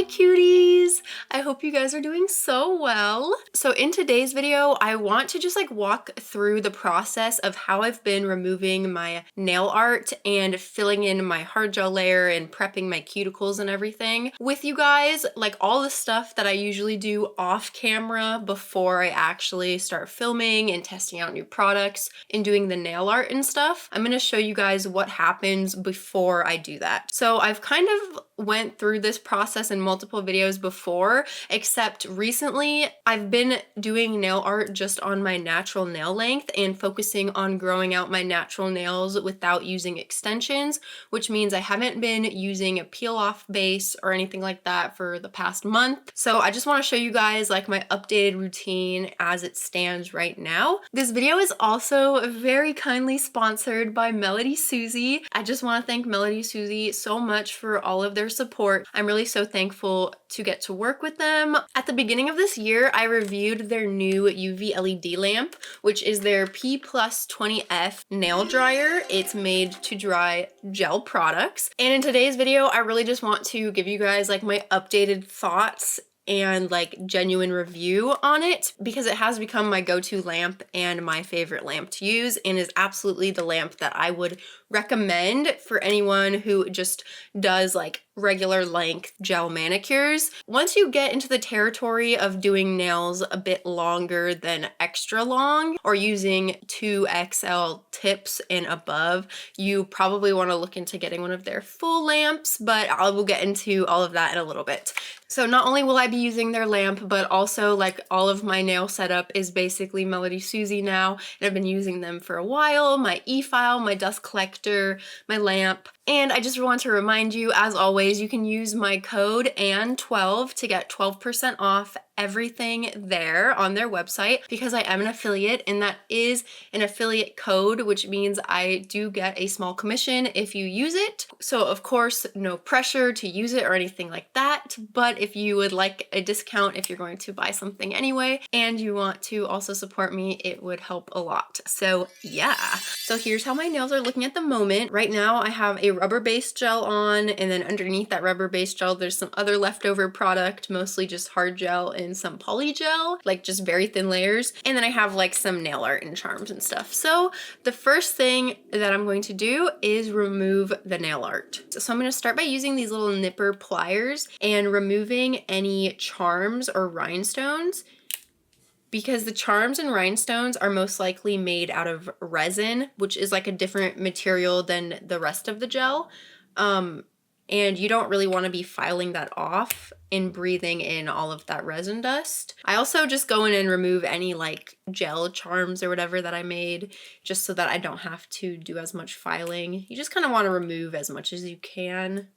cuties! I hope you guys are doing so well. So in today's video, I want to just like walk through the process of how I've been removing my nail art and filling in my hard gel layer and prepping my cuticles and everything with you guys, like all the stuff that I usually do off camera before I actually start filming and testing out new products and doing the nail art and stuff. I'm gonna show you guys what happens before I do that. So I've kind of went through this process in multiple videos before, except recently I've been doing nail art just on my natural nail length and focusing on growing out my natural nails without using extensions, which means I haven't been using a peel off base or anything like that for the past month. So I just want to show you guys like my updated routine as it stands right now. This video is also very kindly sponsored by Melody Susie. I just want to thank Melody Susie so much for all of their support. I'm really so thankful to get to work with them. At the beginning of this year, I reviewed their new UV LED lamp, which is their P+20F nail dryer. It's made to dry gel products. And in today's video, I really just want to give you guys like my updated thoughts and like genuine review on it, because it has become my go-to lamp and my favorite lamp to use, and is absolutely the lamp that I would recommend for anyone who just does like regular length gel manicures. Once you get into the territory of doing nails a bit longer than extra long or using 2XL tips and above, you probably want to look into getting one of their full lamps, but I will get into all of that in a little bit. So not only will I be using their lamp, but also like all of my nail setup is basically Melody Susie now, and I've been using them for a while. My e-file, my dust collector, my lamp. And I just want to remind you, as always, you can use my code ANN12 to get 12% off everything there on their website, because I am an affiliate, and that is an affiliate code, which means I do get a small commission if you use it. So of course, no pressure to use it or anything like that, but if you would like a discount if you're going to buy something anyway, and you want to also support me, it would help a lot. So yeah. So here's how my nails are looking at the moment. Right now I have a rubber-based gel on, and then underneath that rubber-based gel there's some other leftover product, mostly just hard gel and some poly gel, like just very thin layers. And then I have like some nail art and charms and stuff. So the first thing that I'm going to do is remove the nail art. So I'm going to start by using these little nipper pliers and removing any charms or rhinestones, because the charms and rhinestones are most likely made out of resin, which is like a different material than the rest of the gel. And you don't really want to be filing that off and breathing in all of that resin dust. I also just go in and remove any like gel charms or whatever that I made, just so that I don't have to do as much filing. You just kind of want to remove as much as you can.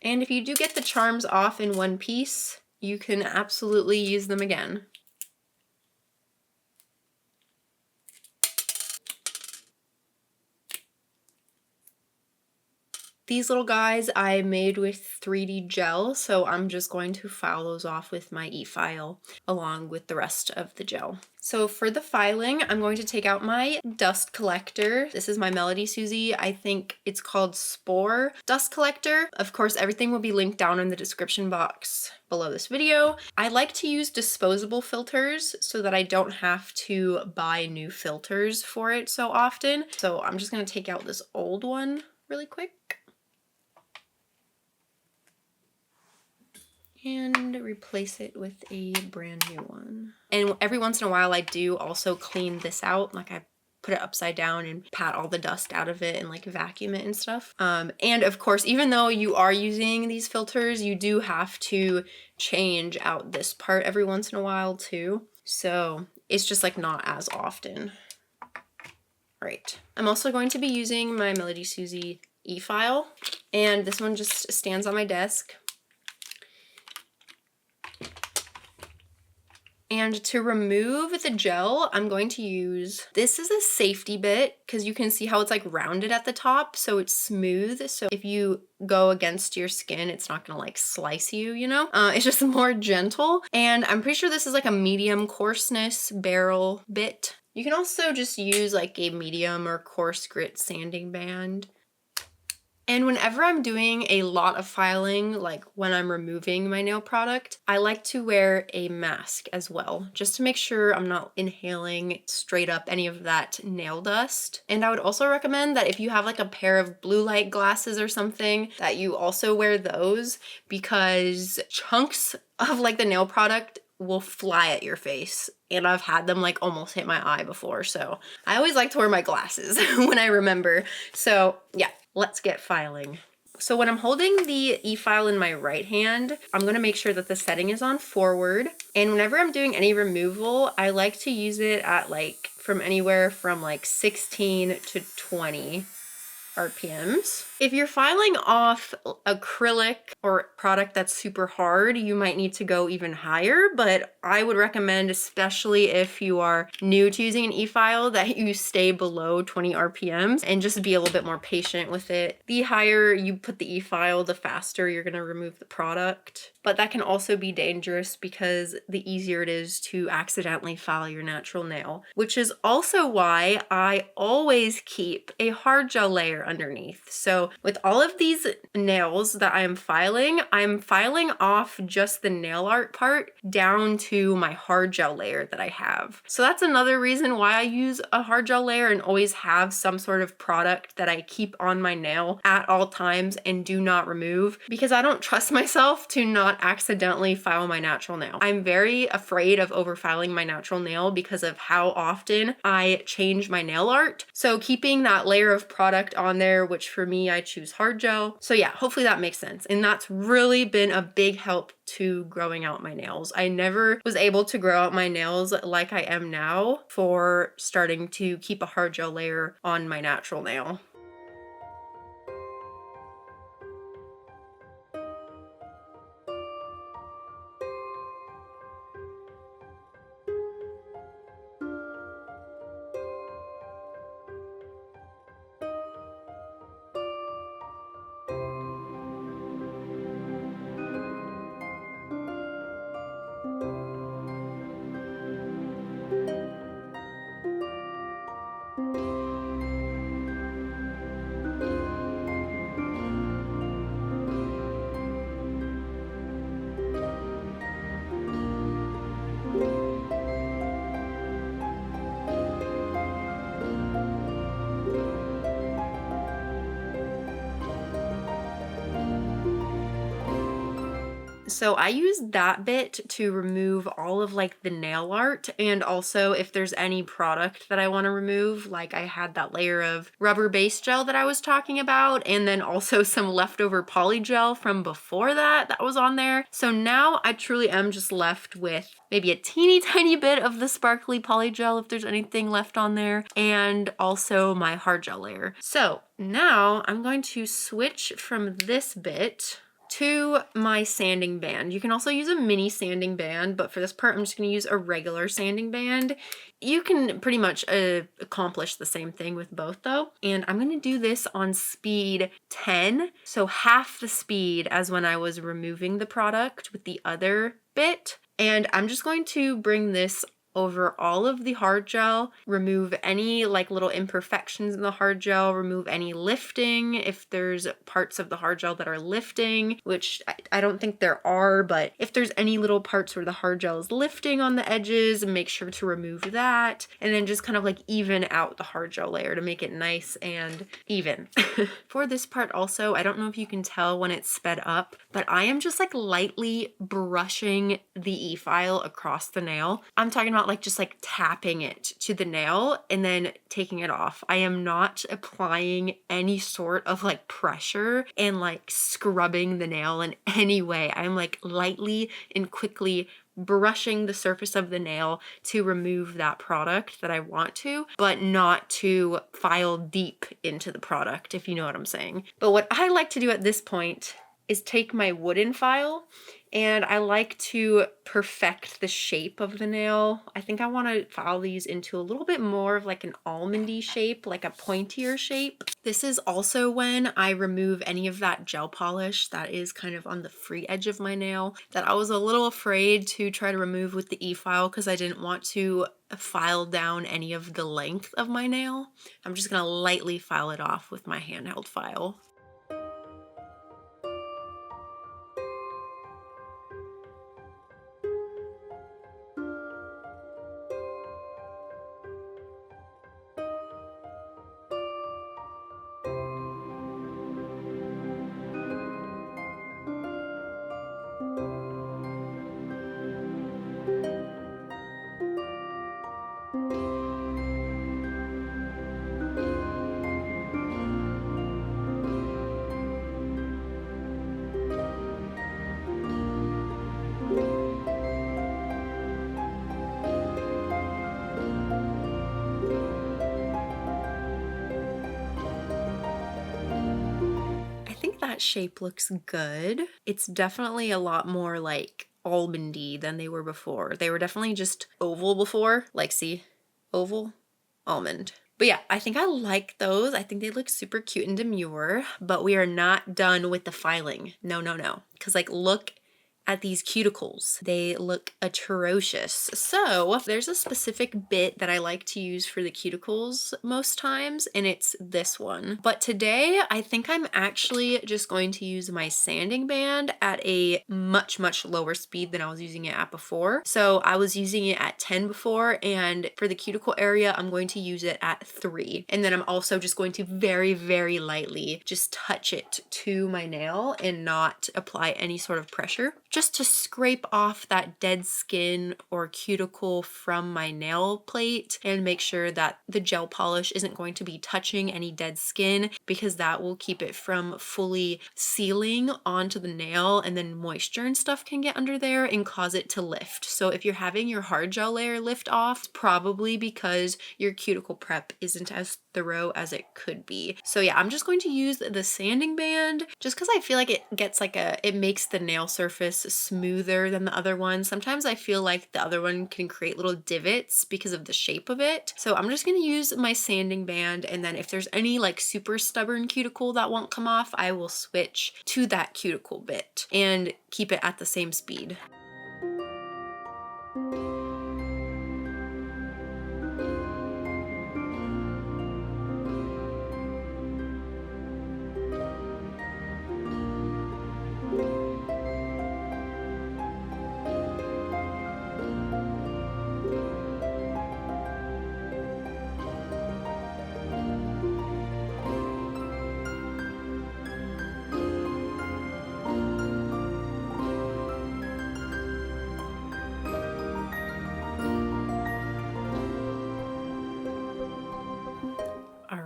And if you do get the charms off in one piece, you can absolutely use them again. These little guys I made with 3D gel, so I'm just going to file those off with my e-file along with the rest of the gel. So for the filing, I'm going to take out my dust collector. This is my Melody Susie. I think it's called Spore dust collector. Of course, everything will be linked down in the description box below this video. I like to use disposable filters so that I don't have to buy new filters for it so often. So I'm just gonna take out this old one really quick and replace it with a brand new one. And every once in a while I do also clean this out, like I put it upside down and pat all the dust out of it and like vacuum it and stuff. And of course, even though you are using these filters, you do have to change out this part every once in a while too. So it's just like not as often. All right. I'm also going to be using my Melody Susie e-file, and this one just stands on my desk. And to remove the gel, I'm going to use, this is a safety bit, because you can see how it's like rounded at the top, so it's smooth. So if you go against your skin, it's not gonna like slice you, you know? It's just more gentle. And I'm pretty sure this is like a medium coarseness barrel bit. You can also just use like a medium or coarse grit sanding band. And whenever I'm doing a lot of filing, like when I'm removing my nail product, I like to wear a mask as well, just to make sure I'm not inhaling straight up any of that nail dust. And I would also recommend that if you have like a pair of blue light glasses or something, that you also wear those, because chunks of like the nail product will fly at your face, and I've had them like almost hit my eye before. So I always like to wear my glasses when I remember. So yeah, let's get filing. So when I'm holding the e-file in my right hand, I'm going to make sure that the setting is on forward. And whenever I'm doing any removal, I like to use it at like from anywhere from like 16 to 20 RPMs. If you're filing off acrylic or product that's super hard, you might need to go even higher, but I would recommend, especially if you are new to using an e-file, that you stay below 20 RPMs and just be a little bit more patient with it. The higher you put the e-file, the faster you're gonna remove the product. But that can also be dangerous because the easier it is to accidentally file your natural nail, which is also why I always keep a hard gel layer underneath. So with all of these nails that I'm filing off just the nail art part down to my hard gel layer that I have. So that's another reason why I use a hard gel layer and always have some sort of product that I keep on my nail at all times and do not remove, because I don't trust myself to not accidentally file my natural nail. I'm very afraid of overfiling my natural nail because of how often I change my nail art. So keeping that layer of product on there, which for me, I choose hard gel. So yeah, hopefully that makes sense. And that's really been a big help to growing out my nails. I never was able to grow out my nails like I am now for starting to keep a hard gel layer on my natural nail. So I use that bit to remove all of like the nail art, and also if there's any product that I want to remove, like I had that layer of rubber base gel that I was talking about, and then also some leftover poly gel from before that was on there. So now I truly am just left with maybe a teeny tiny bit of the sparkly poly gel if there's anything left on there, and also my hard gel layer. So now I'm going to switch from this bit to my sanding band. You can also use a mini sanding band, but for this part, I'm just gonna use a regular sanding band. You can pretty much accomplish the same thing with both though. And I'm gonna do this on speed 10, so half the speed as when I was removing the product with the other bit. And I'm just going to bring this over all of the hard gel, remove any like little imperfections in the hard gel, remove any lifting if there's parts of the hard gel that are lifting, which I don't think there are, but if there's any little parts where the hard gel is lifting on the edges, make sure to remove that, and then just kind of like even out the hard gel layer to make it nice and even. For this part also, I don't know if you can tell when it's sped up, but I am just like lightly brushing the e-file across the nail. I'm talking about like just like tapping it to the nail and then taking it off. I am not applying any sort of like pressure and like scrubbing the nail in any way. I'm like lightly and quickly brushing the surface of the nail to remove that product that I want to, but not to file deep into the product, if you know what I'm saying. But what I like to do at this point is take my wooden file, and I like to perfect the shape of the nail. I think I want to file these into a little bit more of like an almondy shape, like a pointier shape. This is also when I remove any of that gel polish that is kind of on the free edge of my nail that I was a little afraid to try to remove with the e-file because I didn't want to file down any of the length of my nail. I'm just gonna lightly file it off with my handheld file. shape looks good. It's definitely a lot more like almondy than they were before. They were definitely just oval before. Like, see, oval, almond. But yeah, I think I like those. I think they look super cute and demure, but we are not done with the filing. No, no, no. Because like, look at these cuticles. They look atrocious. So there's a specific bit that I like to use for the cuticles most times, and it's this one. But today I think I'm actually just going to use my sanding band at a much, much lower speed than I was using it at before. So I was using it at 10 before, and for the cuticle area, I'm going to use it at 3. And then I'm also just going to very, very lightly just touch it to my nail and not apply any sort of pressure, just to scrape off that dead skin or cuticle from my nail plate and make sure that the gel polish isn't going to be touching any dead skin, because that will keep it from fully sealing onto the nail, and then moisture and stuff can get under there and cause it to lift. So if you're having your hard gel layer lift off, it's probably because your cuticle prep isn't as thorough as it could be. So yeah, I'm just going to use the sanding band just because I feel like it gets like it makes the nail surface smoother than the other one. Sometimes I feel like the other one can create little divots because of the shape of it. So I'm just going to use my sanding band, and then if there's any like super stubborn cuticle that won't come off, I will switch to that cuticle bit and keep it at the same speed.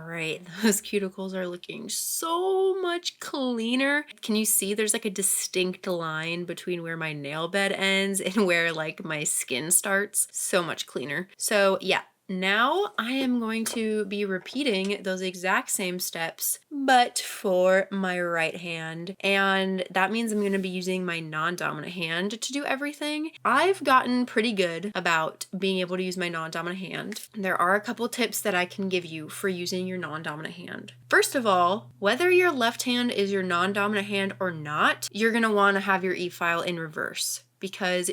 Right, those cuticles are looking so much cleaner. Can you see there's like a distinct line between where my nail bed ends and where like my skin starts? So much cleaner. So yeah, now I am going to be repeating those exact same steps, but for my right hand. And that means I'm going to be using my non-dominant hand to do everything. I've gotten pretty good about being able to use my non-dominant hand. There are a couple tips that I can give you for using your non-dominant hand. First of all, whether your left hand is your non-dominant hand or not, you're going to want to have your e-file in reverse. Because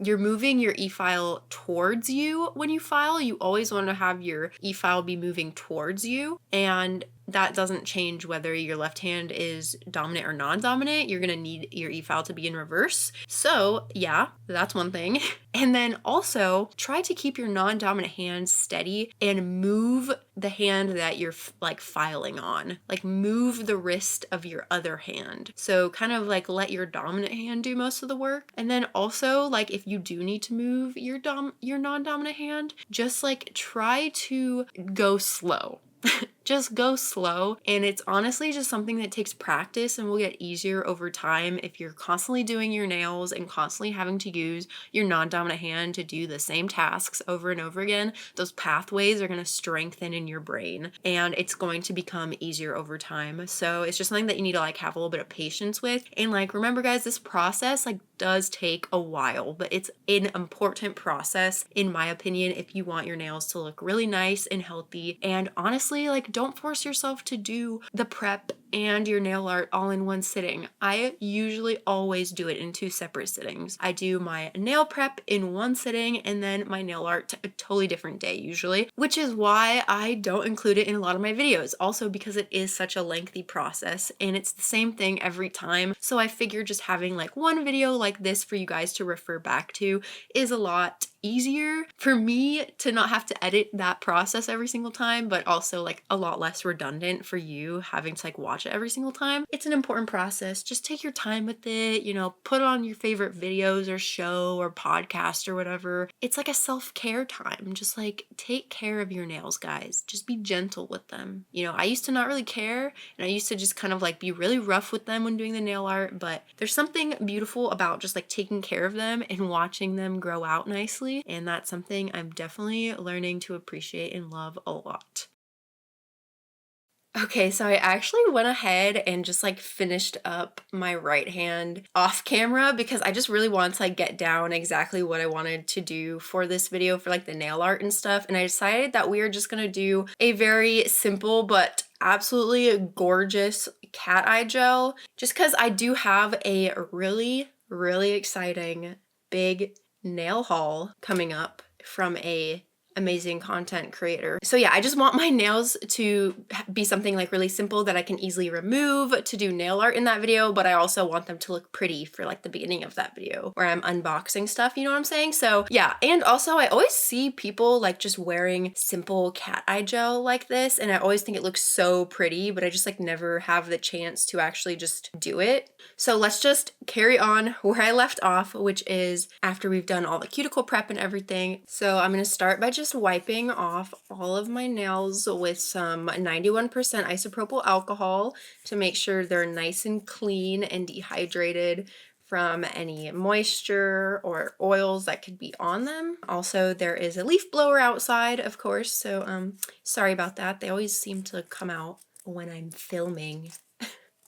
you're moving your e-file towards you when you file. You always want to have your e-file be moving towards you, and that doesn't change whether your left hand is dominant or non-dominant. You're going to need your e-file to be in reverse. So yeah, that's one thing. And then also try to keep your non-dominant hand steady and move the hand that you're like filing on. Like move the wrist of your other hand. So kind of like let your dominant hand do most of the work. And then also like if you do need to move your non-dominant hand, just like try to go slow. Just go slow, and it's honestly just something that takes practice and will get easier over time if you're constantly doing your nails and constantly having to use your non-dominant hand to do the same tasks over and over again. Those pathways are going to strengthen in your brain, and it's going to become easier over time. So it's just something that you need to like have a little bit of patience with. And like remember guys, this process like does take a while, but it's an important process in my opinion if you want your nails to look really nice and healthy. And honestly, like don't force yourself to do the prep and your nail art all in one sitting. I usually always do it in 2 separate sittings. I do my nail prep in one sitting and then my nail art a totally different day usually, which is why I don't include it in a lot of my videos. Also because it is such a lengthy process and it's the same thing every time. So I figure just having like one video like this for you guys to refer back to is a lot easier for me to not have to edit that process every single time, but also like a lot less redundant for you having to like watch it every single time. It's an important process. Just take your time with it, you know, put on your favorite videos or show or podcast or whatever. It's like a self-care time. Just like take care of your nails, guys. Just be gentle with them. You know, I used to not really care and I used to just kind of like be really rough with them when doing the nail art, but there's something beautiful about just like taking care of them and watching them grow out nicely. And that's something I'm definitely learning to appreciate and love a lot. Okay, so I actually went ahead and just like finished up my right hand off camera because I just really wanted to like get down exactly what I wanted to do for this video for like the nail art and stuff. And I decided that we are just gonna do a very simple but absolutely gorgeous cat eye gel just because I do have a really exciting big nail haul coming up from a amazing content creator. So yeah, I just want my nails to be something like really simple that I can easily remove to do nail art in that video, but I also want them to look pretty for like the beginning of that video where I'm unboxing stuff, you know what I'm saying? So yeah, and also I always see people like just wearing simple cat eye gel like this, and I always think it looks so pretty, but I just like never have the chance to actually just do it. So let's just carry on where I left off, which is after we've done all the cuticle prep and everything. So I'm gonna start by just wiping off all of my nails with some 91% isopropyl alcohol to make sure they're nice and clean and dehydrated from any moisture or oils that could be on them. Also, there is a leaf blower outside, of course, so sorry about that. They always seem to come out when I'm filming.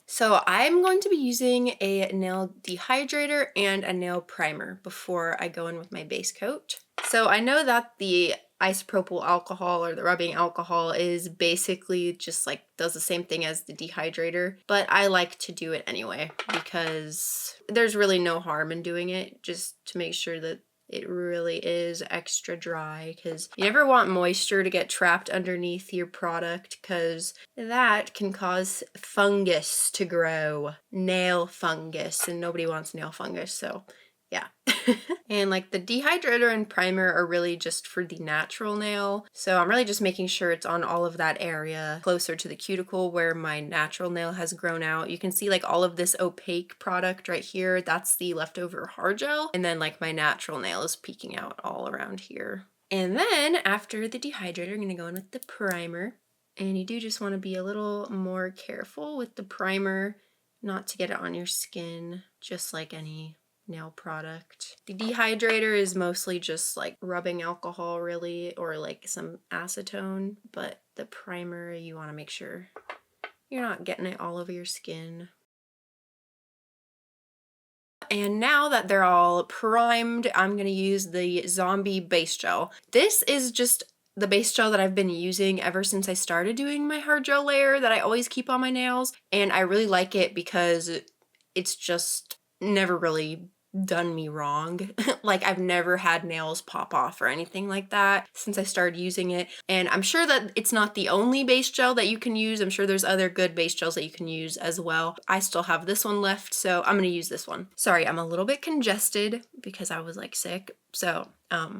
So I'm going to be using a nail dehydrator and a nail primer before I go in with my base coat. So I know that the isopropyl alcohol or the rubbing alcohol is basically just like does the same thing as the dehydrator, but I like to do it anyway because there's really no harm in doing it, just to make sure that it really is extra dry, because you never want moisture to get trapped underneath your product because that can cause fungus to grow, nail fungus, and nobody wants nail fungus, so yeah. And like the dehydrator and primer are really just for the natural nail. So I'm really just making sure it's on all of that area closer to the cuticle where my natural nail has grown out. You can see like all of this opaque product right here. That's the leftover hard gel. And then like my natural nail is peeking out all around here. And then after the dehydrator, I'm gonna go in with the primer. And you do just want to be a little more careful with the primer, not to get it on your skin, just like any nail product. The dehydrator is mostly just like rubbing alcohol really, or like some acetone, but the primer, you want to make sure you're not getting it all over your skin. And now that they're all primed, I'm going to use the Zombie Base Gel. This is just the base gel that I've been using ever since I started doing my hard gel layer that I always keep on my nails, and I really like it because it's just never really done me wrong. Like I've never had nails pop off or anything like that since I started using it. And I'm sure that it's not the only base gel that you can use. I'm sure there's other good base gels that you can use as well. I still have this one left, so I'm gonna use this one. Sorry, I'm a little bit congested because I was like sick. So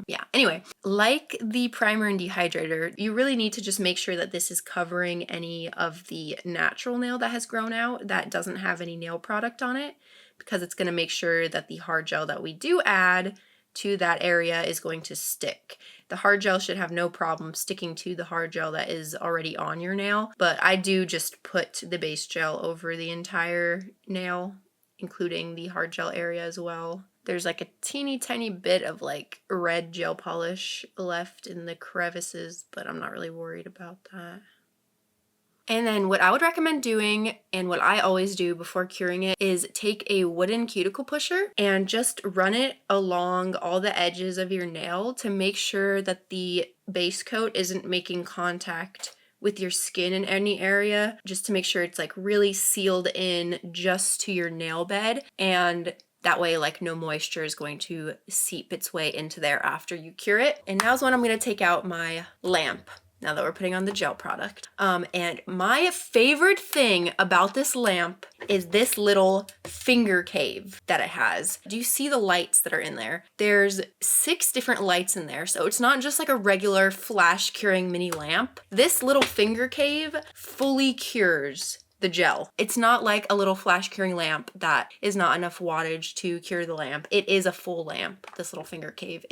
yeah, anyway, like the primer and dehydrator, you really need to just make sure that this is covering any of the natural nail that has grown out that doesn't have any nail product on it, because it's going to make sure that the hard gel that we do add to that area is going to stick. The hard gel should have no problem sticking to the hard gel that is already on your nail, but I do just put the base gel over the entire nail, including the hard gel area as well. There's like a teeny tiny bit of like red gel polish left in the crevices, but I'm not really worried about that. And then what I would recommend doing, and what I always do before curing it, is take a wooden cuticle pusher and just run it along all the edges of your nail to make sure that the base coat isn't making contact with your skin in any area, just to make sure it's like really sealed in just to your nail bed, and that way like no moisture is going to seep its way into there after you cure it. And now's when I'm going to take out my lamp, now that we're putting on the gel product. And my favorite thing about this lamp is this little finger cave that it has. Do you see the lights that are in there? There's 6 different lights in there, so it's not just like a regular flash curing mini lamp. This little finger cave fully cures the gel. It's not like a little flash curing lamp that is not enough wattage to cure the lamp. It is a full lamp, this little finger cave.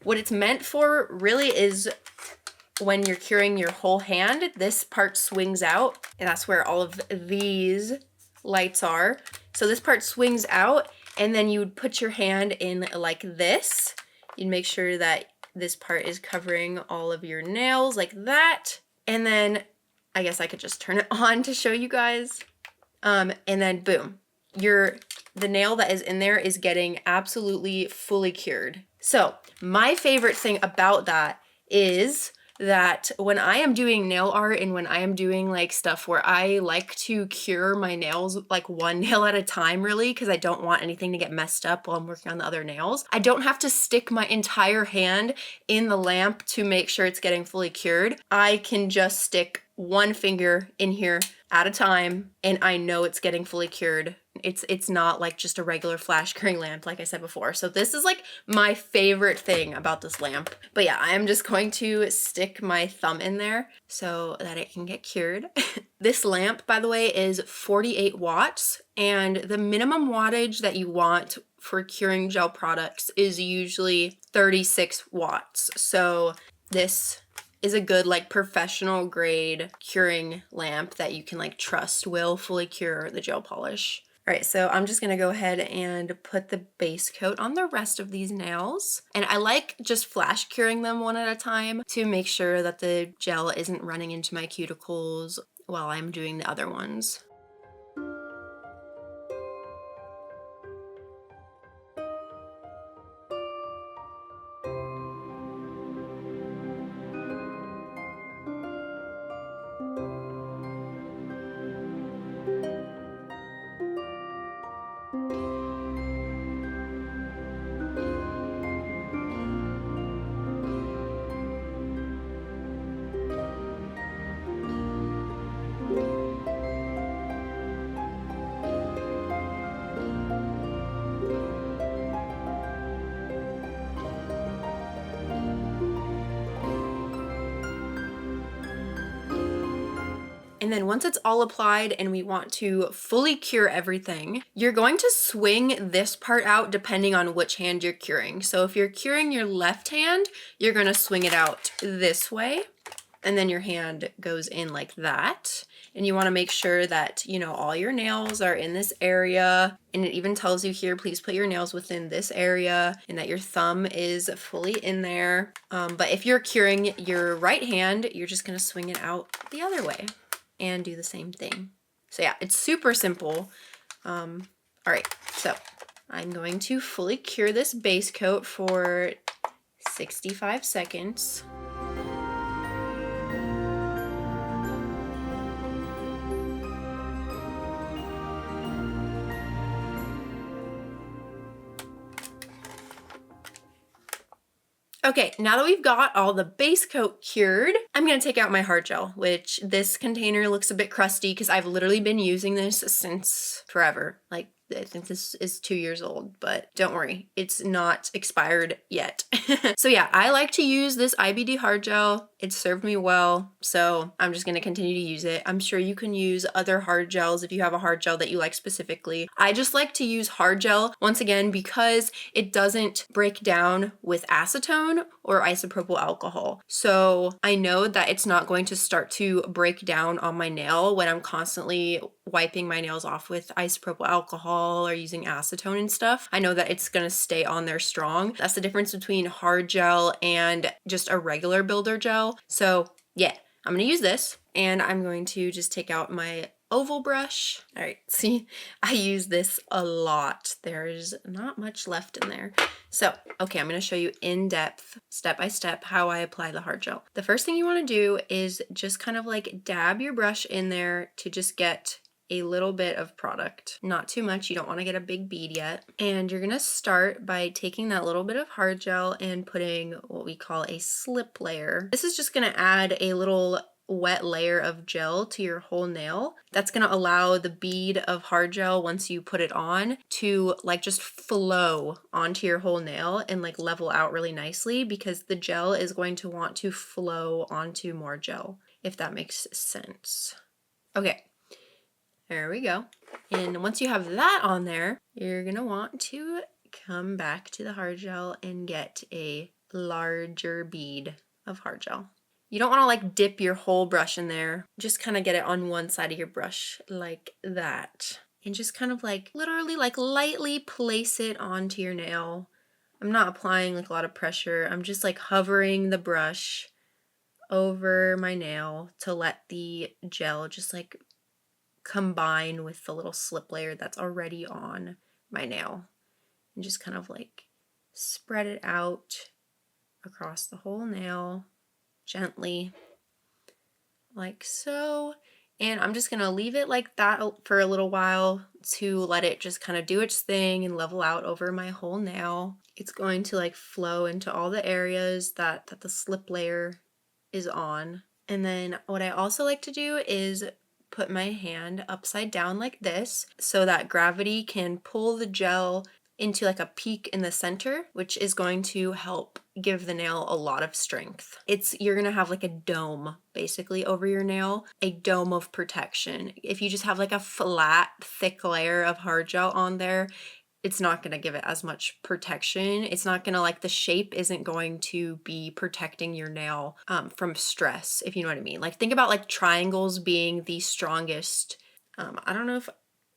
What it's meant for really is when you're curing your whole hand, this part swings out, and that's where all of these lights are. So this part swings out, and then you would put your hand in like this. You'd make sure that this part is covering all of your nails like that. And then I guess I could just turn it on to show you guys. And then boom, the nail that is in there is getting absolutely fully cured. So my favorite thing about that is that when I am doing nail art and when I am doing like stuff where I like to cure my nails like one nail at a time really, because I don't want anything to get messed up while I'm working on the other nails, I don't have to stick my entire hand in the lamp to make sure it's getting fully cured. I can just stick one finger in here at a time and I know it's getting fully cured. It's not like just a regular flash curing lamp like I said before. So this is like my favorite thing about this lamp. But yeah, I am just going to stick my thumb in there so that it can get cured. This lamp, by the way, is 48 watts, and the minimum wattage that you want for curing gel products is usually 36 watts. So this is a good like professional grade curing lamp that you can like trust will fully cure the gel polish. All right, so I'm just gonna go ahead and put the base coat on the rest of these nails. And I like just flash curing them one at a time to make sure that the gel isn't running into my cuticles while I'm doing the other ones. And then once it's all applied and we want to fully cure everything, you're going to swing this part out depending on which hand you're curing. So if you're curing your left hand, you're gonna swing it out this way, and then your hand goes in like that. And you wanna make sure that, you know, all your nails are in this area. And it even tells you here, please put your nails within this area, and that your thumb is fully in there. But if you're curing your right hand, you're just gonna swing it out the other way and do the same thing. So yeah, it's super simple. All right, so I'm going to fully cure this base coat for 65 seconds. Okay, now that we've got all the base coat cured, I'm gonna take out my hard gel, which this container looks a bit crusty because I've literally been using this since forever. Like, I think this is 2 years old, but don't worry, it's not expired yet. So yeah, I like to use this IBD hard gel. It's served me well, so I'm just gonna continue to use it. I'm sure you can use other hard gels if you have a hard gel that you like specifically. I just like to use hard gel, once again, because it doesn't break down with acetone or isopropyl alcohol. So I know that it's not going to start to break down on my nail when I'm constantly wiping my nails off with isopropyl alcohol or using acetone and stuff. I know that it's gonna stay on there strong. That's the difference between hard gel and just a regular builder gel. So yeah, I'm gonna use this, and I'm going to just take out my oval brush. All right, see, I use this a lot. There's not much left in there. So, okay, I'm gonna show you in depth, step by step, how I apply the hard gel. The first thing you wanna do is just kind of like dab your brush in there to just get a little bit of product. Not too much, you don't wanna get a big bead yet. And you're gonna start by taking that little bit of hard gel and putting what we call a slip layer. This is just gonna add a little wet layer of gel to your whole nail. That's gonna allow the bead of hard gel, once you put it on, to like just flow onto your whole nail and like level out really nicely, because the gel is going to want to flow onto more gel, if that makes sense. Okay, there we go. And once you have that on there, you're gonna want to come back to the hard gel and get a larger bead of hard gel. You don't want to like dip your whole brush in there. Just kind of get it on one side of your brush like that. And just kind of like literally like lightly place it onto your nail. I'm not applying like a lot of pressure. I'm just like hovering the brush over my nail to let the gel just like combine with the little slip layer that's already on my nail, and just kind of like spread it out across the whole nail gently, like so. And I'm just gonna leave it like that for a little while to let it just kind of do its thing and level out over my whole nail. It's going to like flow into all the areas that the slip layer is on. And then what I also like to do is put my hand upside down like this so that gravity can pull the gel into like a peak in the center, which is going to help give the nail a lot of strength. You're gonna have like a dome basically over your nail, a dome of protection. If you just have like a flat, thick layer of hard gel on there, it's not going to give it as much protection. It's not going to, like, the shape isn't going to be protecting your nail from stress, if you know what I mean. Like, think about like triangles being the strongest. I don't know if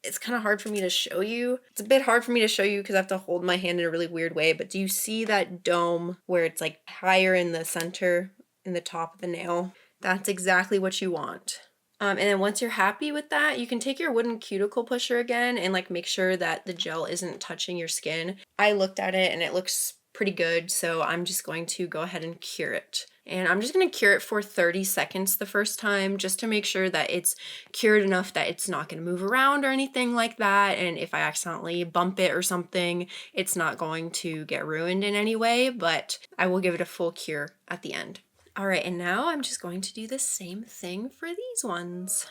it's kind of hard for me to show you. It's a bit hard for me to show you because I have to hold my hand in a really weird way, but do you see that dome where it's like higher in the center, in the top of the nail? That's exactly what you want. And then once you're happy with that, you can take your wooden cuticle pusher again and like make sure that the gel isn't touching your skin. I looked at it and it looks pretty good, so I'm just going to go ahead and cure it. And I'm just going to cure it for 30 seconds the first time, just to make sure that it's cured enough that it's not going to move around or anything like that. And if I accidentally bump it or something, it's not going to get ruined in any way, but I will give it a full cure at the end. All right, and now I'm just going to do the same thing for these ones.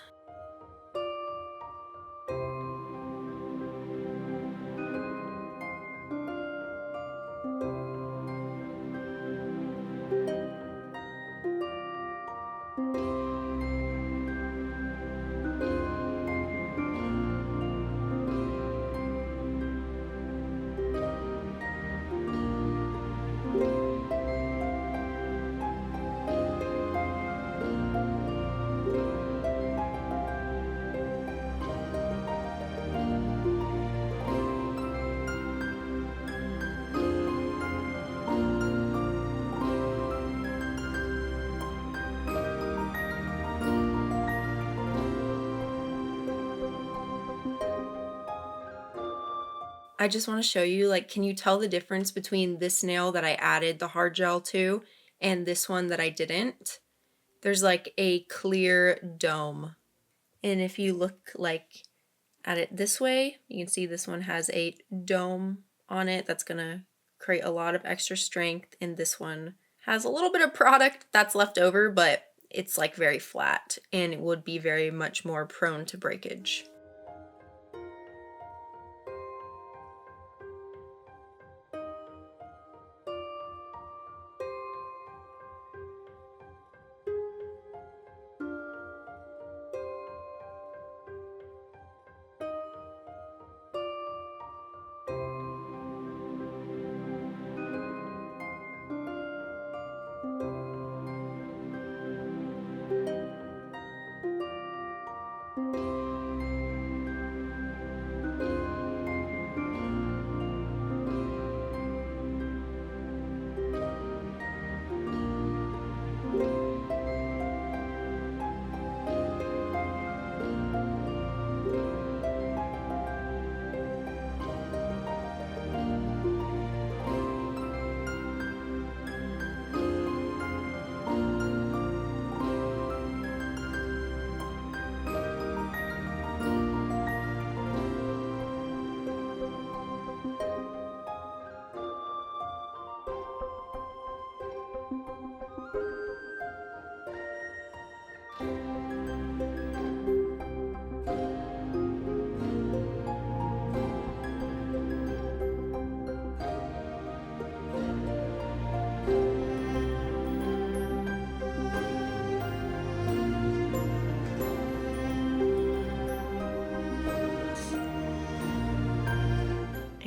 I just want to show you, like, can you tell the difference between this nail that I added the hard gel to and this one that I didn't? There's like a clear dome. And if you look like at it this way, you can see this one has a dome on it that's gonna create a lot of extra strength, and this one has a little bit of product that's left over, but it's like very flat and it would be very much more prone to breakage.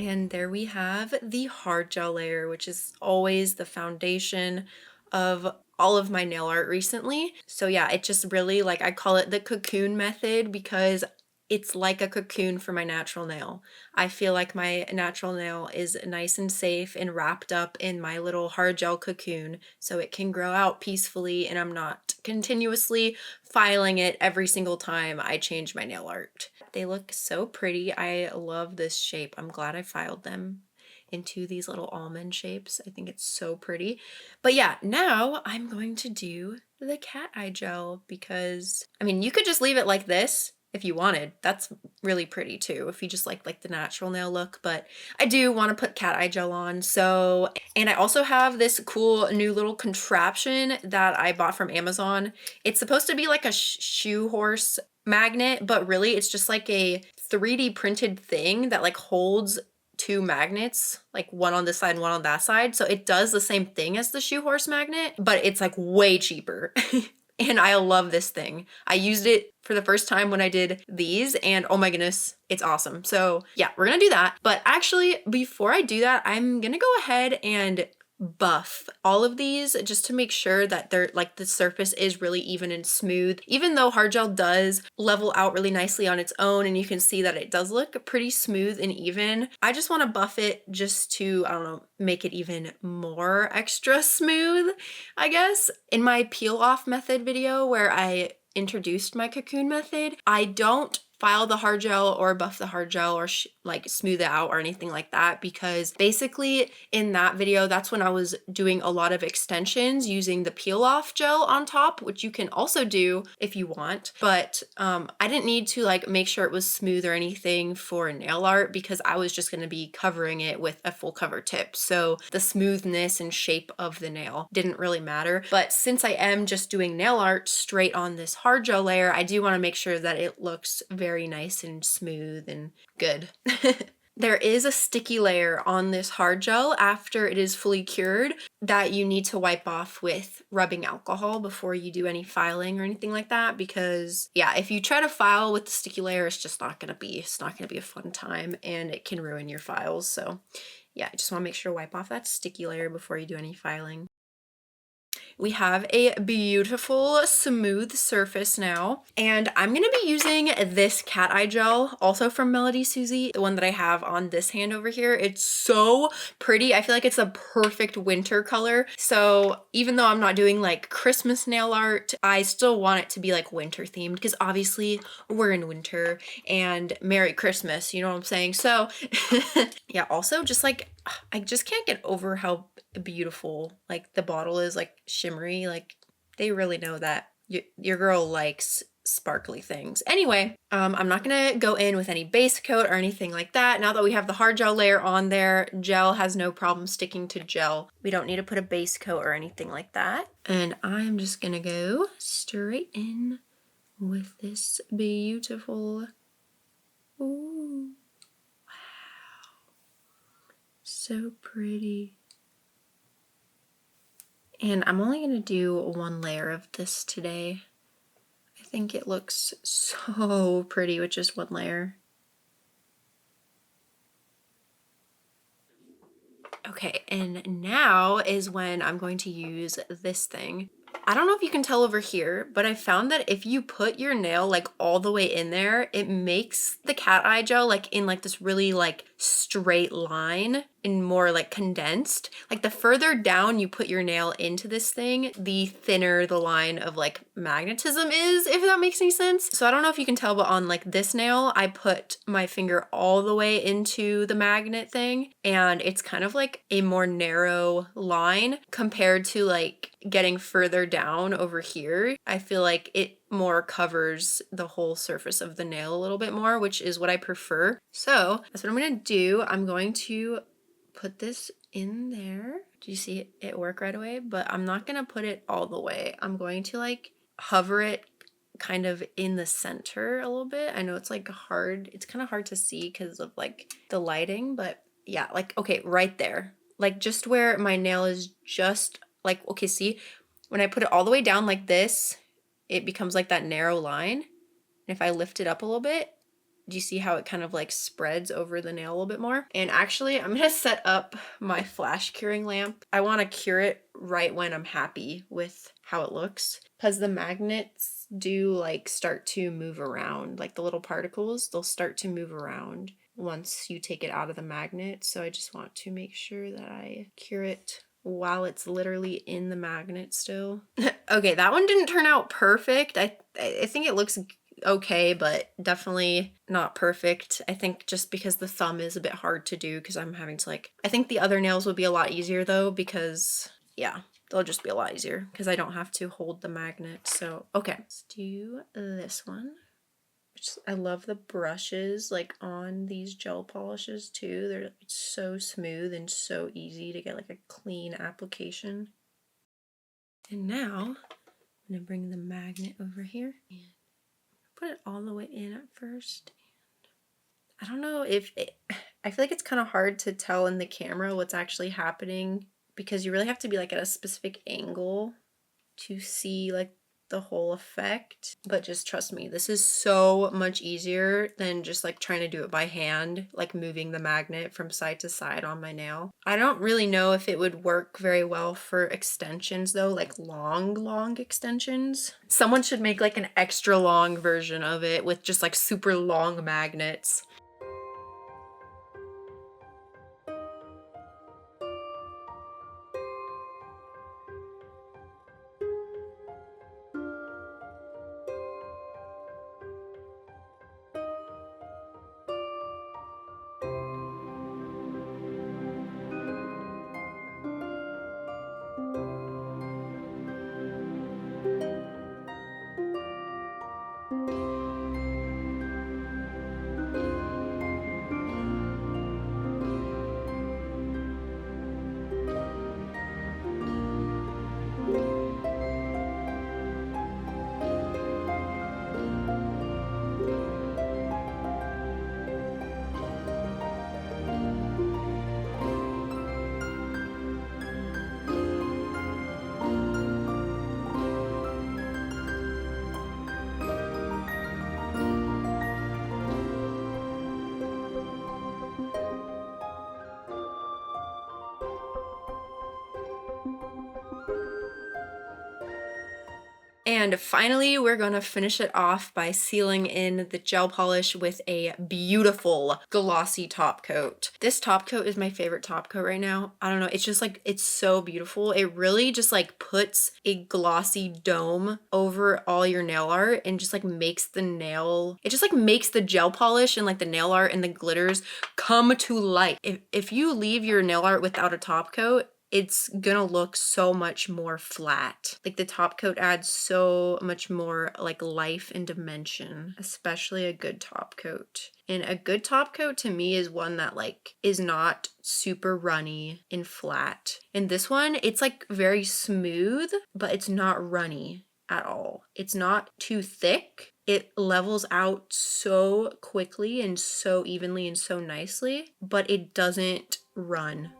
And there we have the hard gel layer, which is always the foundation of all of my nail art recently. So yeah, it just really, like, I call it the cocoon method because it's like a cocoon for my natural nail. I feel like my natural nail is nice and safe and wrapped up in my little hard gel cocoon so it can grow out peacefully and I'm not continuously filing it every single time I change my nail art. They look so pretty. I love this shape. I'm glad I filed them into these little almond shapes. I think it's so pretty. But yeah, now I'm going to do the cat eye gel because, I mean, you could just leave it like this if you wanted. That's really pretty too, if you just like the natural nail look, but I do want to put cat eye gel on. So, and I also have this cool new little contraption that I bought from Amazon. It's supposed to be like a shoe horse magnet, but really it's just like a 3D printed thing that like holds two magnets, like one on this side and one on that side. So it does the same thing as the shoe horse magnet, but it's like way cheaper. And I love this thing. I used it for the first time when I did these and oh my goodness, it's awesome. So yeah, we're gonna do that. But actually, before I do that, I'm gonna go ahead and buff all of these just to make sure that they're like the surface is really even and smooth. Even though hard gel does level out really nicely on its own and you can see that it does look pretty smooth and even, I just want to buff it just to, I don't know, make it even more extra smooth, I guess. In my peel off method video where I introduced my cocoon method, I don't file the hard gel or buff the hard gel or like smooth it out or anything like that, because basically in that video, that's when I was doing a lot of extensions using the peel off gel on top, which you can also do if you want. But I didn't need to like make sure it was smooth or anything for nail art because I was just going to be covering it with a full cover tip. So the smoothness and shape of the nail didn't really matter. But since I am just doing nail art straight on this hard gel layer, I do want to make sure that it looks very nice and smooth and good. There is a sticky layer on this hard gel after it is fully cured that you need to wipe off with rubbing alcohol before you do any filing or anything like that, because yeah, if you try to file with the sticky layer, it's not gonna be a fun time and it can ruin your files. So yeah, I just want to make sure to wipe off that sticky layer before you do any filing. We have a beautiful smooth surface now, and I'm gonna be using this cat eye gel, also from Melody Susie, the one that I have on this hand over here. It's so pretty. I feel like it's a perfect winter color. So even though I'm not doing like Christmas nail art, I still want it to be like winter themed because obviously we're in winter and Merry Christmas, you know what I'm saying? So yeah, also just like, I just can't get over how beautiful like the bottle is, like shimmery. Like they really know that your girl likes sparkly things. Anyway, I'm not gonna go in with any base coat or anything like that. Now that we have the hard gel layer on there, gel has no problem sticking to gel. We don't need to put a base coat or anything like that. And I'm just gonna go straight in with this beautiful, ooh, wow, so pretty. And I'm only going to do one layer of this today. I think it looks so pretty with just one layer. Okay, and now is when I'm going to use this thing. I don't know if you can tell over here, but I found that if you put your nail like all the way in there, it makes the cat eye gel like in like this really like straight line and more like condensed. Like the further down you put your nail into this thing, the thinner the line of like magnetism is, if that makes any sense. So I don't know if you can tell, but on like this nail, I put my finger all the way into the magnet thing and it's kind of like a more narrow line compared to like getting further down over here. I feel like it more covers the whole surface of the nail a little bit more, which is what I prefer. So that's what I'm gonna do. I'm going to put this in there. Do you see it work right away? But I'm not gonna put it all the way. I'm going to like hover it kind of in the center a little bit. I know it's like hard. It's kind of hard to see because of like the lighting, but yeah, like, okay, right there. Like just where my nail is just like, okay, see, when I put it all the way down like this, it becomes like that narrow line. And if I lift it up a little bit, do you see how it kind of like spreads over the nail a little bit more? And actually, I'm gonna set up my flash curing lamp. I wanna cure it right when I'm happy with how it looks, because the magnets do like start to move around, like the little particles, they'll start to move around once you take it out of the magnet. So I just want to make sure that I cure it while it's literally in the magnet still. Okay, that one didn't turn out perfect. I think it looks okay, but definitely not perfect. I think just because the thumb is a bit hard to do, because I'm having to like, I think the other nails would be a lot easier though, because yeah, they'll just be a lot easier because I don't have to hold the magnet. So okay, let's do this one. I love the brushes like on these gel polishes too. They're so smooth and so easy to get like a clean application. And now I'm gonna bring the magnet over here and put it all the way in at first. I don't know if I feel like it's kind of hard to tell in the camera what's actually happening, because you really have to be like at a specific angle to see like the whole effect. But just trust me, this is so much easier than just like trying to do it by hand, like moving the magnet from side to side on my nail. I don't really know if it would work very well for extensions though, like long extensions. Someone should make like an extra long version of it with just like super long magnets. And finally, we're gonna finish it off by sealing in the gel polish with a beautiful glossy top coat. This top coat is my favorite top coat right now. I don't know, it's just like, it's so beautiful. It really just like puts a glossy dome over all your nail art and just like makes the nail, it just like makes the gel polish and like the nail art and the glitters come to life. If you leave your nail art without a top coat, it's gonna look so much more flat. Like the top coat adds so much more like life and dimension, especially a good top coat. And a good top coat to me is one that like is not super runny and flat. And this one, it's like very smooth, but it's not runny at all. It's not too thick. It levels out so quickly and so evenly and so nicely, but it doesn't run.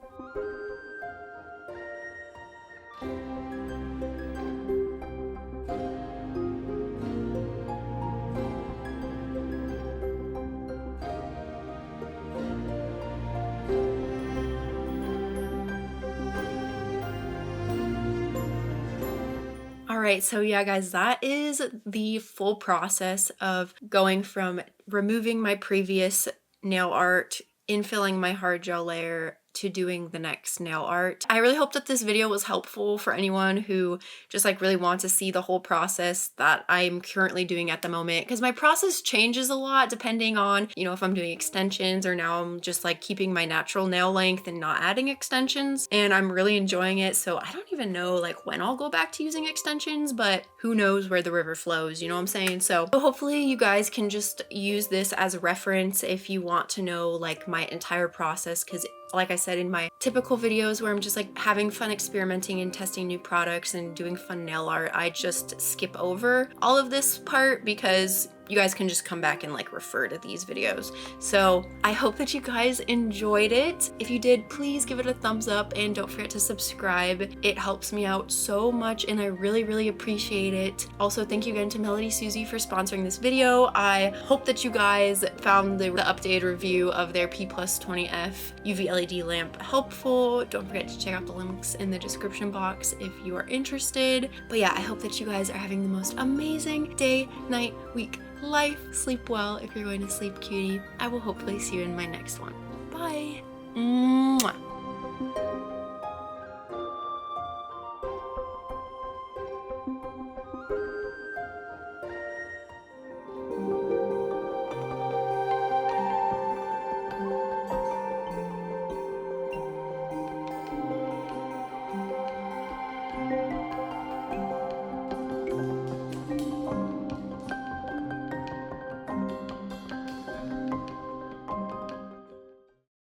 All right, so yeah, guys, that is the full process of going from removing my previous nail art, infilling my hard gel layer, to doing the next nail art. I really hope that this video was helpful for anyone who just like really wants to see the whole process that I'm currently doing at the moment, because my process changes a lot depending on, you know, if I'm doing extensions or now I'm just like keeping my natural nail length and not adding extensions, and I'm really enjoying it. So I don't even know like when I'll go back to using extensions, but who knows where the river flows, you know what I'm saying? So hopefully you guys can just use this as a reference if you want to know like my entire process, because like I said in my typical videos where I'm just like having fun experimenting and testing new products and doing fun nail art, I just skip over all of this part because you guys can just come back and like refer to these videos. So I hope that you guys enjoyed it. If you did, please give it a thumbs up and don't forget to subscribe. It helps me out so much and I really, really appreciate it. Also, thank you again to Melody Susie for sponsoring this video. I hope that you guys found the updated review of their P+20F UV LED lamp helpful. Don't forget to check out the links in the description box if you are interested. But yeah, I hope that you guys are having the most amazing day, night, week, life. Sleep well if you're going to sleep, cutie. I will hopefully see you in my next one. Bye. Mwah.